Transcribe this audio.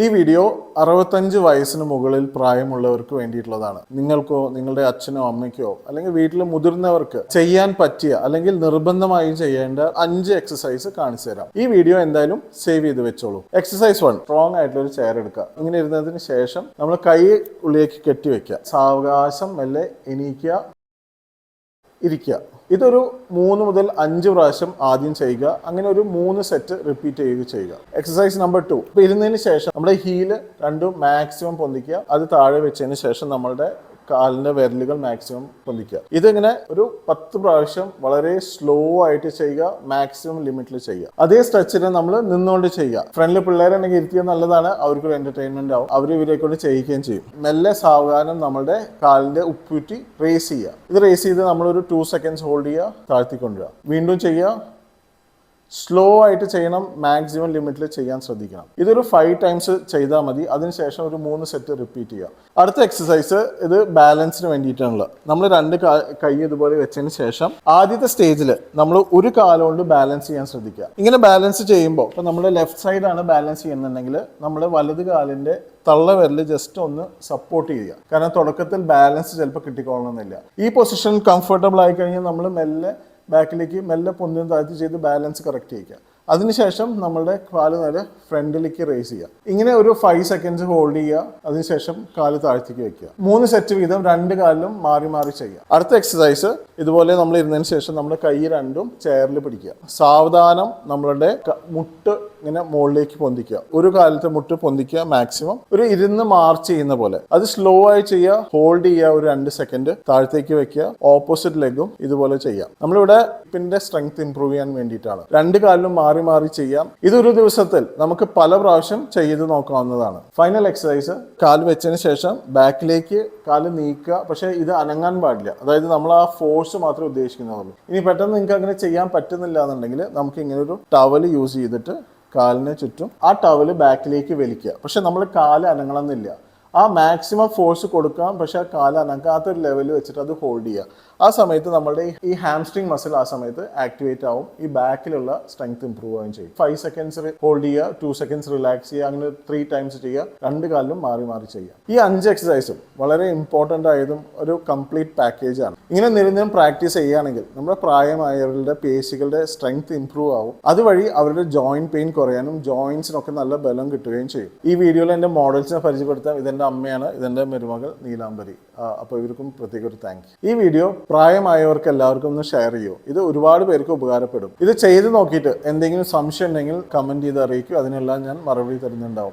ഈ വീഡിയോ 65 വയസ്സിന് മുകളിൽ പ്രായമുള്ളവർക്ക് വേണ്ടിയിട്ടുള്ളതാണ്. നിങ്ങൾക്കോ നിങ്ങളുടെ അച്ഛനോ അമ്മയ്ക്കോ അല്ലെങ്കിൽ വീട്ടിലെ മുതിർന്നവർക്ക് ചെയ്യാൻ പറ്റിയ അല്ലെങ്കിൽ നിർബന്ധമായും ചെയ്യേണ്ട 5 എക്സസൈസ് കാണിച്ചു തരാം. ഈ വീഡിയോ എന്തായാലും സേവ് ചെയ്ത് വെച്ചോളൂ. എക്സസൈസ് 1, സ്ട്രോങ് ആയിട്ടുള്ള ഒരു ചെയർ എടുക്കുക. ഇങ്ങനെ ഇരുന്നതിന് ശേഷം നമ്മൾ കൈ ഉള്ളിലേക്ക് കെട്ടിവെക്കുക. സാവകാശം മെല്ലെ എണീക്കുക, ഇരിക്കുക. ഇതൊരു 3 മുതൽ 5 പ്രാവശ്യം ആദ്യം ചെയ്യുക. അങ്ങനെ ഒരു 3 സെറ്റ് റിപ്പീറ്റ് ചെയ്യുക. എക്സസൈസ് നമ്പർ 2, ഇപ്പൊ ഇരുന്നതിന് ശേഷം നമ്മുടെ ഹീല് രണ്ടും മാക്സിമം പൊന്തിക്കുക. അത് താഴെ വെച്ചതിന് ശേഷം നമ്മളുടെ കാലിന്റെ വിരലുകൾ മാക്സിമം പൊന്തിക്കുക. ഇതിങ്ങനെ ഒരു 10 പ്രാവശ്യം വളരെ സ്ലോ ആയിട്ട് ചെയ്യുക, മാക്സിമം ലിമിറ്റിൽ ചെയ്യുക. അതേ സ്ട്രെച്ചിനെ നമ്മൾ നിന്നുകൊണ്ട് ചെയ്യുക. ഫ്രണ്ടിൽ പിള്ളേരുണ്ടെങ്കിൽ ഇരുത്തിയാൽ നല്ലതാണ്, അവർക്കൊരു എന്റർടൈൻമെന്റ് ആവും. അവർ ഇവരെ കൊണ്ട് ചെയ്യിക്കുകയും ചെയ്യും. മെല്ലെ സാവധാനം നമ്മളുടെ കാലിന്റെ ഉപ്പൂറ്റി റേസ് ചെയ്യുക. ഇത് റേസ് ചെയ്ത് നമ്മളൊരു 2 സെക്കൻഡ്സ് ഹോൾഡ് ചെയ്യുക, താഴ്ത്തിക്കൊണ്ടുവരിക. വീണ്ടും ചെയ്യുക. സ്ലോ ആയിട്ട് ചെയ്യണം, മാക്സിമം ലിമിറ്റിൽ ചെയ്യാൻ ശ്രദ്ധിക്കണം. ഇതൊരു 5 ടൈംസ് ചെയ്താൽ മതി. അതിനുശേഷം ഒരു 3 സെറ്റ് റിപ്പീറ്റ് ചെയ്യുക. അടുത്ത എക്സസൈസ് ഇത് ബാലൻസിന് വേണ്ടിയിട്ടാണുള്ളത്. നമ്മൾ 2 കൈ ഇതുപോലെ വെച്ചതിന് ശേഷം ആദ്യത്തെ സ്റ്റേജിൽ നമ്മൾ ഒരു കാലുകൊണ്ട് ബാലൻസ് ചെയ്യാൻ ശ്രദ്ധിക്കുക. ഇങ്ങനെ ബാലൻസ് ചെയ്യുമ്പോൾ ഇപ്പം നമ്മൾ ലെഫ്റ്റ് സൈഡാണ് ബാലൻസ് ചെയ്യുന്നുണ്ടെങ്കിൽ നമ്മൾ വലത് കാലിന്റെ തള്ളവിരൽ ജസ്റ്റ് ഒന്ന് സപ്പോർട്ട് ചെയ്യുക. കാരണം തുടക്കത്തിൽ ബാലൻസ് ചിലപ്പോൾ കിട്ടിക്കൊള്ളണമെന്നില്ല. ഈ പൊസിഷൻ കംഫർട്ടബിൾ ആയി കഴിഞ്ഞാൽ നമ്മൾ മെല്ലെ ബാക്കിലേക്ക് മെല്ലെ പൊന്തിയും താഴ്ത്തി ചെയ്ത് ബാലൻസ് കറക്റ്റ് ചെയ്യുക. അതിനുശേഷം നമ്മളുടെ കാല് നേരെ ഫ്രണ്ടിലേക്ക് റേസ് ചെയ്യുക. ഇങ്ങനെ ഒരു 5 സെക്കൻഡ്സ് ഹോൾഡ് ചെയ്യുക. അതിനുശേഷം കാല് താഴ്ത്തിക്ക് വെക്കുക. 3 സെറ്റ് വീതം 2 കാലിലും മാറി മാറി ചെയ്യുക. അടുത്ത എക്സസൈസ് ഇതുപോലെ നമ്മൾ ഇരുന്നതിന് ശേഷം നമ്മുടെ കൈ രണ്ടും ചെയറിൽ പിടിക്കുക. സാവധാനം നമ്മളുടെ മുട്ട് ഇങ്ങനെ മുകളിലേക്ക് പൊന്തിക്കുക. ഒരു കാലത്തെ മുട്ട് പൊന്തിക്കുക മാക്സിമം. ഒരു ഇരുന്ന് മാർച്ച് ചെയ്യുന്ന പോലെ. അത് സ്ലോ ആയി ചെയ്യുക. ഹോൾഡ് ചെയ്യുക ഒരു 2 സെക്കൻഡ്. താഴത്തേക്ക് വെക്കുക. ഓപ്പോസിറ്റ് ലെഗും ഇതുപോലെ ചെയ്യാം. നമ്മളിവിടെ ഹിപ്പിന്റെ സ്ട്രെങ്ത് ഇംപ്രൂവ് ചെയ്യാൻ വേണ്ടിയിട്ടാണ്. 2 കാലിലും മാറി മാറി ചെയ്യാം. ഇതൊരു ദിവസത്തിൽ നമുക്ക് പല പ്രാവശ്യം ചെയ്ത് നോക്കാവുന്നതാണ്. ഫൈനൽ എക്സസൈസ്, കാല് വെച്ചതിന് ശേഷം ബാക്കിലേക്ക് കാല് നീക്കുക. പക്ഷെ ഇത് അനങ്ങാൻ പാടില്ല. അതായത് നമ്മൾ ആ ഫോഴ്സ് മാത്രമേ ഉദ്ദേശിക്കുന്നുള്ളൂ. ഇനി പെട്ടെന്ന് നിങ്ങൾക്ക് അങ്ങനെ ചെയ്യാൻ പറ്റുന്നില്ല എന്നുണ്ടെങ്കിൽ നമുക്ക് ഇങ്ങനെ ഒരു ടവൽ യൂസ് ചെയ്തിട്ട് കാലിന് ചുറ്റും ആ ടവല് ബാക്കിലേക്ക് വലിക്കുക. പക്ഷെ നമ്മൾ കാല് അനങ്ങണമെന്നില്ല. ആ മാക്സിമം ഫോഴ്സ് കൊടുക്കാം. പക്ഷെ ആ കാല് അനങ്ങാത്തൊരു ലെവലിൽ വെച്ചിട്ട് അത് ഹോൾഡ് ചെയ്യുക. ആ സമയത്ത് നമ്മളുടെ ഈ ഹാംസ്ട്രിങ് മസിൽ ആ സമയത്ത് ആക്ടിവേറ്റ് ആവും. ഈ ബാക്കിലുള്ള സ്ട്രെങ്ത് ഇംപ്രൂവ് ആവുകയും ചെയ്യും. 5 സെക്കൻഡ്സ് ഹോൾഡ് ചെയ്യുക, 2 സെക്കൻഡ്സ് റിലാക്സ് ചെയ്യുക. അങ്ങനെ 3 ടൈംസ് ചെയ്യുക. 2 കാലിലും മാറി മാറി ചെയ്യുക. ഈ 5 എക്സസൈസും വളരെ ഇമ്പോർട്ടൻ്റ് ആയതും ഒരു കംപ്ലീറ്റ് പാക്കേജ് ആണ്. ഇങ്ങനെ നിരന്തരം പ്രാക്ടീസ് ചെയ്യുകയാണെങ്കിൽ നമ്മുടെ പ്രായമായവരുടെ പേശികളുടെ സ്ട്രെങ്ത് ഇംപ്രൂവ് ആവും. അതുവഴി അവരുടെ ജോയിന്റ് പെയിൻ കുറയാനും ജോയിന്റ്സിനൊക്കെ നല്ല ബലം കിട്ടുകയും ചെയ്യും. ഈ വീഡിയോയിൽ എൻ്റെ മോഡൽസിനെ പരിചയപ്പെടുത്താം. ഇതെൻ്റെ അമ്മയാണ്, ഇതെൻ്റെ മരുമകൾ നീലാംബരി. അപ്പോൾ ഇവർക്കും പ്രത്യേക ഒരു താങ്ക് യു. ഈ വീഡിയോ പ്രായമായവർക്ക് എല്ലാവർക്കും ഒന്ന് ഷെയർ ചെയ്യൂ. ഇത് ഒരുപാട് പേർക്ക് ഉപകാരപ്പെടും. ഇത് ചെയ്ത് നോക്കിയിട്ട് എന്തെങ്കിലും സംശയം ഉണ്ടെങ്കിൽ കമന്റ് ചെയ്ത് അറിയിക്കും. അതിനെല്ലാം ഞാൻ മറുപടി തരുന്നുണ്ടാവും.